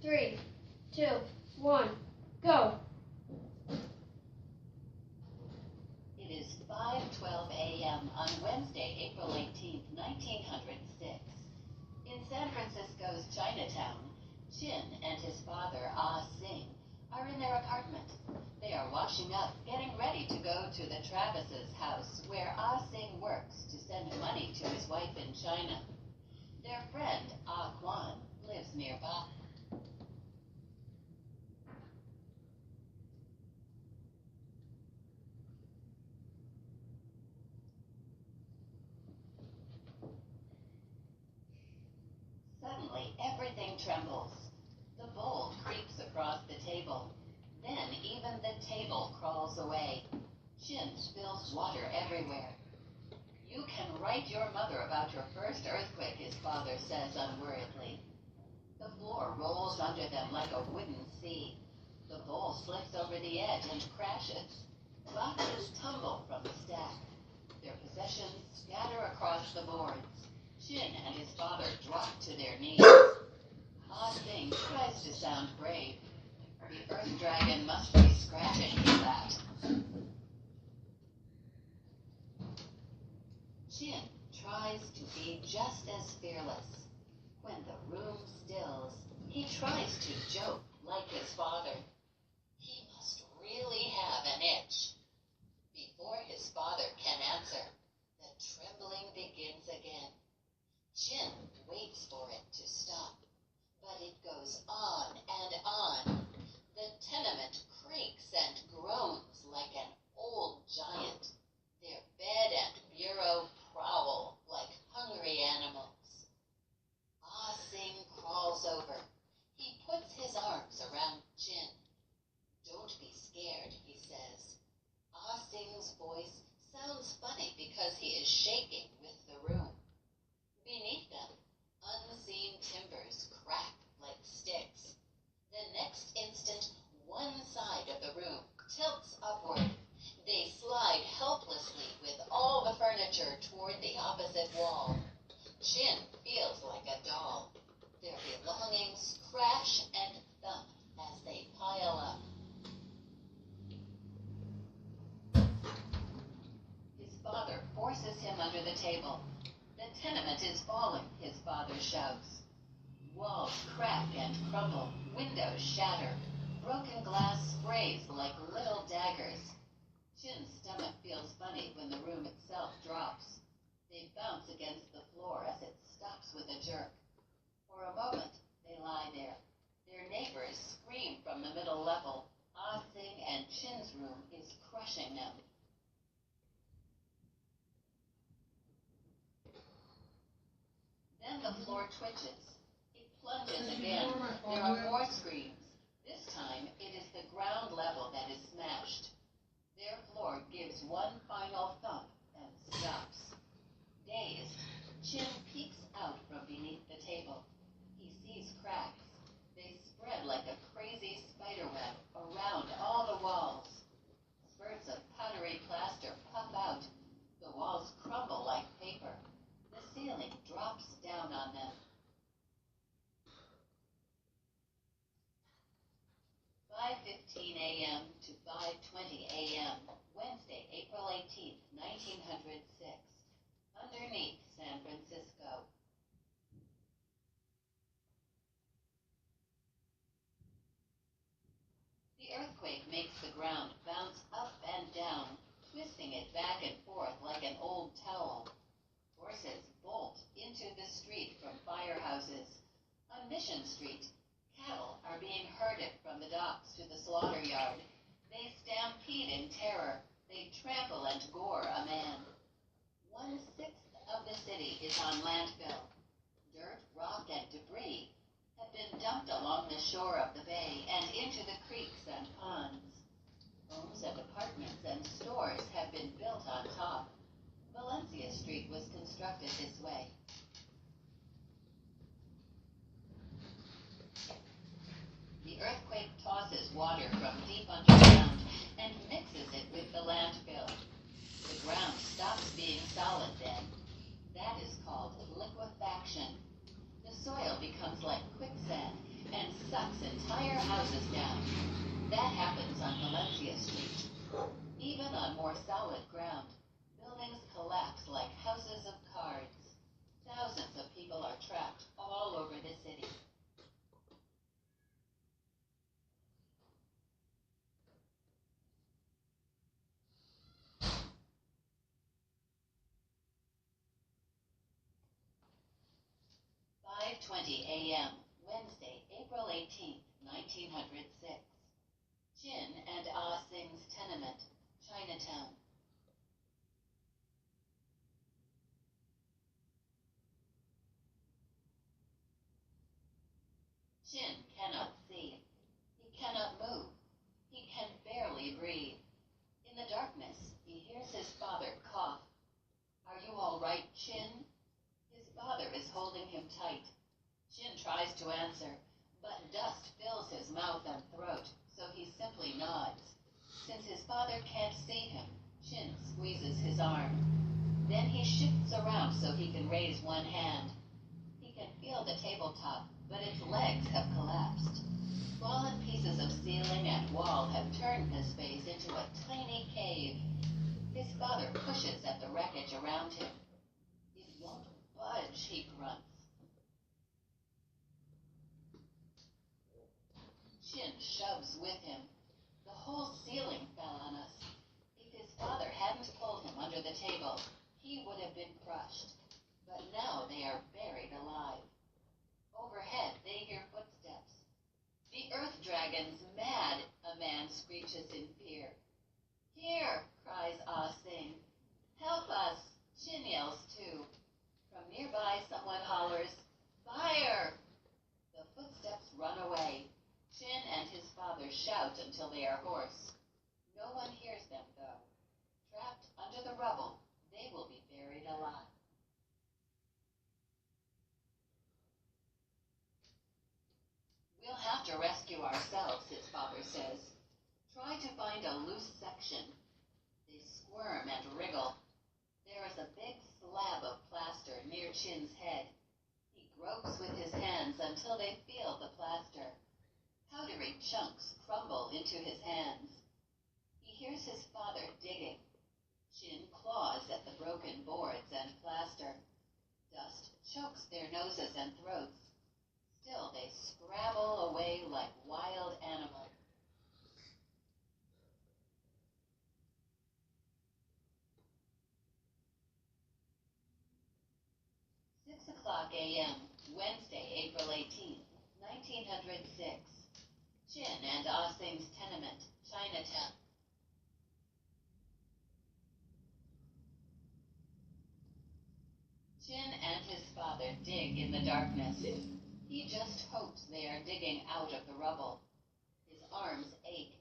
3, 2, 1, go. It is 5:12 a.m. on Wednesday, April 18, 1906. In San Francisco's Chinatown, Chin and his father, Ah Sing, are in their apartment. They are washing up, getting ready to go to the Travis's house, where Ah Sing works to send money to his wife in China. Their friend, Ah Kwan, lives nearby. Suddenly, everything trembles. The bowl creeps across the table. Then even the table crawls away. Chin spills water everywhere. "You can write your mother about your first earthquake," his father says unworriedly. The floor rolls under them like a wooden sea. The bowl slips over the edge and crashes. Boxes tumble from the stack. Their possessions scatter across the boards. Chin and his father drop to their knees. Ah Sing tries to sound brave. "The Earth Dragon must be scratching that." Chin tries to be just as fearless. When the room stills, he tries to joke like his father. He must really have an itch. Before his father can answer, the trembling begins again. Chin waits for it to stop, but it goes on and on. The tenement creaks and groans like an old giant. Their bed and bureau prowl like hungry animals. Ah Sing crawls over. He puts his arms around Chin. "Don't be scared," he says. Ah Sing's voice sounds funny because he is shaking with the room. Beneath them, unseen timbers crack like sticks. The next instant, one side of the room tilts upward. They slide helplessly with all the furniture toward the opposite wall. Chin feels like a doll. Their belongings crash and thump as they pile up. His father forces him under the table. "The tenement is falling," his father shouts. Walls crack and crumble, windows shatter. Broken glass sprays like little daggers. Chin's stomach feels funny when the room itself drops. They bounce against the floor as it stops with a jerk. For a moment, they lie there. Their neighbors scream from the middle level. Ah Sing and Chin's room is crushing them. Then the floor twitches. It plunges again. There are more screams. This time, it is the ground level that is smashed. Their floor gives one final thump and stops. Dazed, Chin peeks out from beneath the table. He sees cracks. They spread like a crazy spiderweb around all the walls. Spurts of powdery plaster puff out. The walls crumble like paper. The ceiling drops down on them. 5:15 a.m. to 5:20 a.m., Wednesday, April 18, 1906, underneath San Francisco. The earthquake makes the ground bounce up and down, twisting it back and forth like an old towel. Horses bolt into the street from firehouses. On Mission Street, cattle are being herded from the docks to the slaughter yard. They stampede in terror. They trample and gore a man. 1/6 of the city is on landfill. Dirt, rock, and debris have been dumped along the shore of the bay and into the creeks and ponds. Homes and apartments and stores have been built on top. Valencia Street was constructed this way. The earthquake tosses water from deep underground and mixes it with the landfill. The ground stops being solid then. That is called liquefaction. The soil becomes like quicksand and sucks entire houses down. That happens on Valencia Street. Even on more solid ground, buildings collapse like houses of cards. Thousands of people are trapped all over the city. "5:20 a.m., Wednesday, April 18th, 1906. Chin and Ah Sing's tenement, Chinatown. Chin cannot see. He cannot move. He can barely breathe. In the darkness, he hears his father cough. "Are you all right, Chin?" His father is holding him tight. Chin tries to answer, but dust fills his mouth and throat, so he simply nods. Since his father can't see him, Chin squeezes his arm. Then he shifts around so he can raise one hand. He can feel the tabletop, but its legs have collapsed. Fallen pieces of ceiling and wall have turned the space into a tiny cave. His father pushes at the wreckage around him. "It won't budge," he grunts. Chin shoves with him. The whole ceiling fell on us. If his father hadn't pulled him under the table, he would have been crushed. But now they are buried alive. Overhead, they hear footsteps. "The Earth Dragon's mad," a man screeches in fear. "Here," cries Ah Sing. "Help us," Chin yells too. From nearby, someone hollers, "Fire!" The footsteps run away. Chin and his father shout until they are hoarse. No one hears them, though. Trapped under the rubble, they will be buried alive. "We'll have to rescue ourselves," his father says. "Try to find a loose section." They squirm and wriggle. There is a big slab of plaster near Chin's head. He gropes with his hands until they feel the plaster. Powdery chunks crumble into his hands. He hears his father digging. Chin claws at the broken boards and plaster. Dust chokes their noses and throats. Still they scrabble away like wild animals. 6:00 a.m., Wednesday, April 18th, 1906. Chin and Ah Sing's tenement, Chinatown. Chin and his father dig in the darkness. He just hopes they are digging out of the rubble. His arms ache